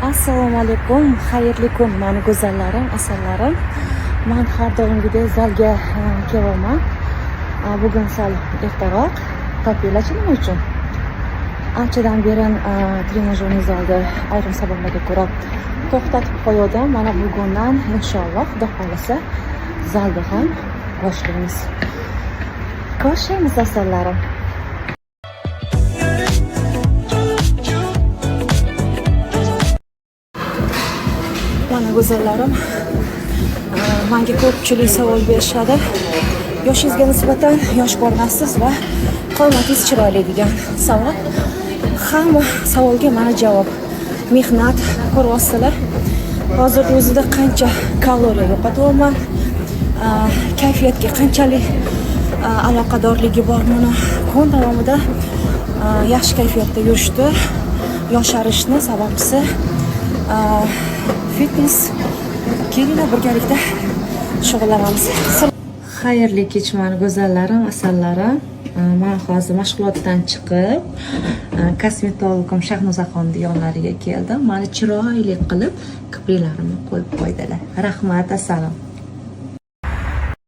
Assalomu alaykum, xayrli kun mani go'zallarim, asallarim. Men har doimgidek zalga kelyapman. Bugun sal ertaroq. Topinglarchi nima uchun? Anchadan beri trenajyorni zalda ayrim sabablarga ko'ra to'xtatib qo'ydim. Mana bugundan inshaalloh Xudo xolasa zalda ham boshlaymiz. Ko'rishamiz asallarim. Mana go'zallarim, menga ko'pchilik savol berishadi. Yoshingizga nisbatan yosh ko'rinasiz va qomatingiz chiroyli degan savol. Hamma savolga mana javob. Mehnat ko'ryapsizlar. Hozirda o'zida qancha kaloriya yo'qotyapman, kayfiyatga qanchalik aloqadorligi bor buni kun davomida yaxshi kayfiyatda yurishdi, yosharishni sababchisi fitness. Kelinglar birgalikda shug'ullanamiz. Xayrli kech mani go'zallarim, asallarim. Men hozir mashg'ulotdan chiqib, kosmetologim Shahnozaxonni yonlariga keldim. Meni chiroyli qilib kipriklarimni qo'yib qo'ydilar. Rahmat, assalom.